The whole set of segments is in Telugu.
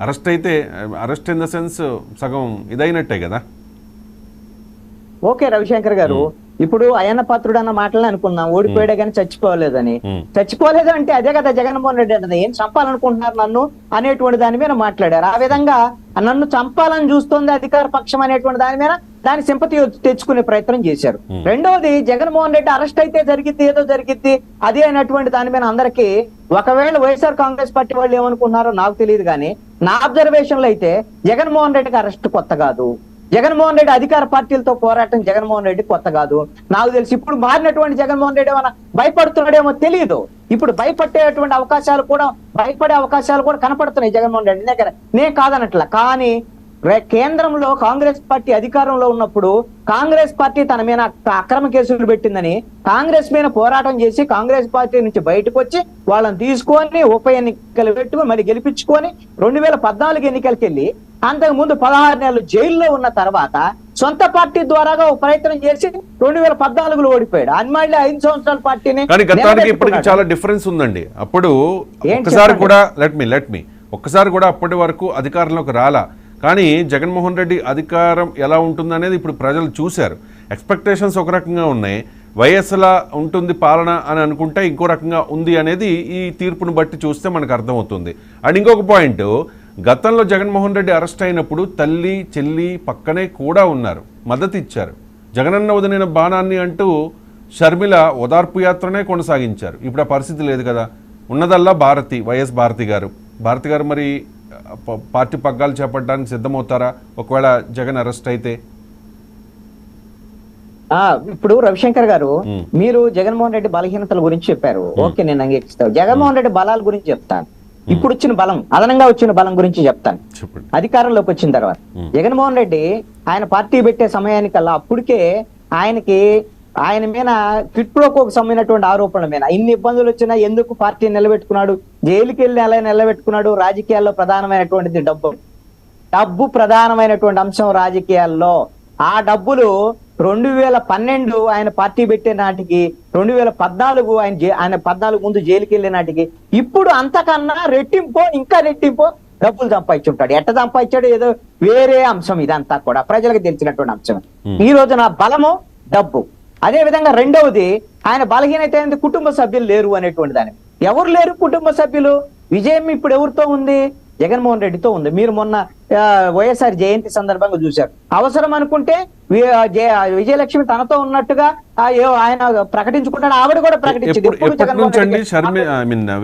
అరెస్ట్ ఇన్ ద సెన్స్ సగం ఇదైనట్టే కదా. ఓకే రవిశంకర్ గారు, ఇప్పుడు అయ్యన్న పాత్రుడు అన్న మాటలని అనుకున్నాం, ఓడిపోయాడే కానీ చచ్చిపోలేదని. చచ్చిపోలేదు అంటే అదే కదా జగన్మోహన్ రెడ్డి అంటే, ఏం చంపాలనుకుంటున్నారు నన్ను అనేటువంటి దాని మీద మాట్లాడారు. ఆ విధంగా నన్ను చంపాలని చూస్తుంది అధికార పక్షం అనేటువంటి దాని మీద దాని సింపతి తెచ్చుకునే ప్రయత్నం చేశారు. రెండవది, జగన్మోహన్ రెడ్డి అరెస్ట్ అయితే జరిగిద్ది, ఏదో జరిగిద్ది అది అయినటువంటి దాని మీద అందరికీ, ఒకవేళ వైఎస్ఆర్ కాంగ్రెస్ పార్టీ వాళ్ళు ఏమనుకున్నారో నాకు తెలియదు కానీ నా అబ్జర్వేషన్ లో అయితే జగన్మోహన్ రెడ్డికి అరెస్ట్ కొత్త కాదు. జగన్మోహన్ రెడ్డి అధికార పార్టీలతో పోరాటం జగన్మోహన్ రెడ్డి కొత్త కాదు. నాకు తెలిసి ఇప్పుడు మారినటువంటి జగన్మోహన్ రెడ్డి ఏమైనా భయపడుతున్నాడేమో తెలియదు. ఇప్పుడు భయపడే అవకాశాలు కూడా కనపడుతున్నాయి జగన్మోహన్ రెడ్డి దగ్గర. నేను కాదనట్ల, కానీ కేంద్రంలో కాంగ్రెస్ పార్టీ అధికారంలో ఉన్నప్పుడు కాంగ్రెస్ పార్టీ తన మీద అక్రమ కేసులు పెట్టిందని కాంగ్రెస్ మీద పోరాటం చేసి కాంగ్రెస్ పార్టీ నుంచి బయటకు వచ్చి వాళ్ళని తీసుకొని ఉప ఎన్నికలు పెట్టుకుని మళ్ళీ గెలిపించుకొని 2014 ఎన్నికలకి వెళ్ళి అంతకు ముందు 16 నెలలు జైల్లో ఉన్న తర్వాత సొంత పార్టీ ద్వారాగా ఒక ప్రయత్నం చేసి 2014లో ఓడిపోయాడు. అని మళ్ళీ 5 సంవత్సరాల పార్టీని. కానీ గతానికి ఇప్పటికి చాలా డిఫరెన్స్ ఉందండి. అప్పుడు ఒక్కసారి కూడా అప్పటి వరకు అధికారంలోకి రాలా. కానీ జగన్మోహన్ రెడ్డి అధికారం ఎలా ఉంటుందనేది ఇప్పుడు ప్రజలు చూశారు. ఎక్స్పెక్టేషన్స్ ఒక రకంగా ఉన్నాయి, వైఎస్లా ఉంటుంది పాలన అని అనుకుంటే ఇంకో రకంగా ఉంది అనేది ఈ తీర్పును బట్టి చూస్తే మనకు అర్థమవుతుంది. అండ్ ఇంకొక పాయింట్, గతంలో జగన్మోహన్ రెడ్డి అరెస్ట్ అయినప్పుడు తల్లి చెల్లి పక్కనే కూడా ఉన్నారు, మద్దతు ఇచ్చారు. జగనన్న వదిలిన బాణాన్ని అంటూ షర్మిల ఓదార్పు యాత్రనే కొనసాగించారు. ఇప్పుడు ఆ పరిస్థితి లేదు కదా. ఉన్నదల్లా వైఎస్ భారతి గారు మరి పార్టీ పగ్గాలు చేపట్టడానికి సిద్ధమవుతారా ఒకవేళ జగన్ అరెస్ట్ అయితే? ఇప్పుడు రవిశంకర్ గారు, మీరు జగన్మోహన్ రెడ్డి బలహీనతల గురించి చెప్పారు. ఓకే, నేను అంగీకరిస్తాను. జగన్మోహన్ రెడ్డి బలాల గురించి చెప్తాను. ఇప్పుడు వచ్చిన బలం, అదనంగా వచ్చిన బలం గురించి చెప్తాను. అధికారంలోకి వచ్చిన తర్వాత జగన్మోహన్ రెడ్డి ఆయన పార్టీ పెట్టే సమయానికల్లా అప్పటికే ఆయన మీద క్విట్ ప్రోకోకు సంబంధించినటువంటి ఆరోపణల మీద ఇన్ని ఇబ్బందులు వచ్చినా ఎందుకు పార్టీ నిలబెట్టుకున్నాడు, జైలుకి వెళ్ళి ఎలా నిలబెట్టుకున్నాడు, రాజకీయాల్లో ప్రధానమైనటువంటిది డబ్బు ప్రధానమైనటువంటి అంశం రాజకీయాల్లో. ఆ డబ్బులు 2012 ఆయన పార్టీ పెట్టే నాటికి 2014 ఆయన 14 ముందు జైలుకి వెళ్ళే నాటికి ఇప్పుడు అంతకన్నా ఇంకా రెట్టింపో డబ్బులు సంపాదించుంటాడు. ఎట్ట సంపాదించాడు ఏదో వేరే అంశం, ఇదంతా కూడా ప్రజలకు తెలిసినటువంటి అంశం. ఈ రోజు నా బలము డబ్బు. అదే విధంగా రెండవది, ఆయన బలహీనత ఏంది, కుటుంబ సభ్యులు లేరు అనేటువంటి దాని. ఎవరు లేరు కుటుంబ సభ్యులు? విజయం ఇప్పుడు ఎవరితో ఉంది? జగన్మోహన్ రెడ్డితో ఉంది. మీరు మొన్న వైఎస్ఆర్ జయంతి సందర్భంగా చూశారు. అవసరం అనుకుంటే విజయలక్ష్మి తనతో ఉన్నట్టుగా ఆయన ప్రకటించుకుంటాడు, ఆవిడ కూడా ప్రకటించింది.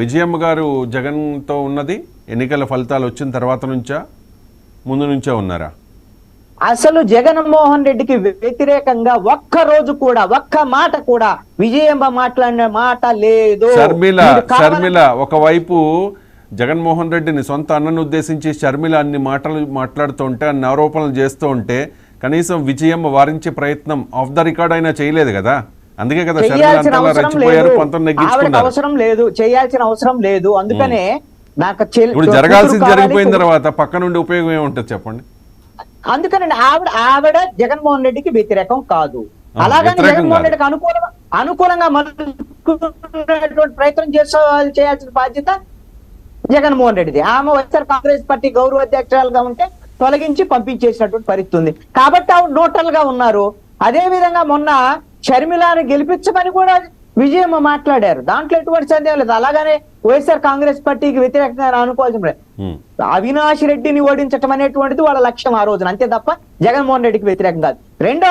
విజయమ్మ గారు జగన్ తో ఉన్నది ఎన్నికల ఫలితాలు వచ్చిన తర్వాత నుంచా ముందు నుంచే ఉన్నారా? అసలు జగన్మోహన్ రెడ్డికి వ్యతిరేకంగా ఒక్క రోజు కూడా ఒక్క మాట కూడా విజయమ్మ మాట్లాడిన మాట లేదు. షర్మిల ఒకవైపు జగన్మోహన్ రెడ్డిని సొంత అన్నను ఉద్దేశించి షర్మిల అన్ని మాటలు మాట్లాడుతుంటే, అన్ని ఆరోపణలు చేస్తూ ఉంటే కనీసం విజయమ్మ వారించే ప్రయత్నం ఆఫ్ ద రికార్డ్ అయినా చేయలేదు కదా. అందుకే కదా చేయాల్సిన అవసరం లేదు. అందుకనే నాకు ఇప్పుడు జరగాల్సింది జరిగిపోయిన తర్వాత పక్క నుండి ఉపయోగం ఏముంటుంది చెప్పండి. అందుకనండి ఆవిడ జగన్మోహన్ రెడ్డికి వ్యతిరేకం కాదు. అలాగని జగన్మోహన్ రెడ్డికి అనుకూలంగా ప్రయత్నం చేయాల్సిన బాధ్యత జగన్మోహన్ రెడ్డిది. ఆమె వైఎస్ఆర్ కాంగ్రెస్ పార్టీ గౌరవ అధ్యక్షురాలుగా ఉంటే తొలగించి పంపించేసినటువంటి పరిస్థితి ఉంది కాబట్టి ఆవిడ న్యూట్రల్ గా ఉన్నారు. అదే విధంగా మొన్న షర్మిలాని గెలిపించమని కూడా విజయమ్మ మాట్లాడారు. దాంట్లో ఎటువంటి సందేహం లేదు. అలాగనే వైఎస్ఆర్ కాంగ్రెస్ పార్టీకి వ్యతిరేకంగా అనుకోవాల్సిన లేదు. అవినాష్ రెడ్డిని ఓడించడం అనేటువంటిది వాళ్ళ లక్ష్యం ఆ రోజున, అంతే తప్ప జగన్మోహన్ రెడ్డికి వ్యతిరేకం కాదు. రెండో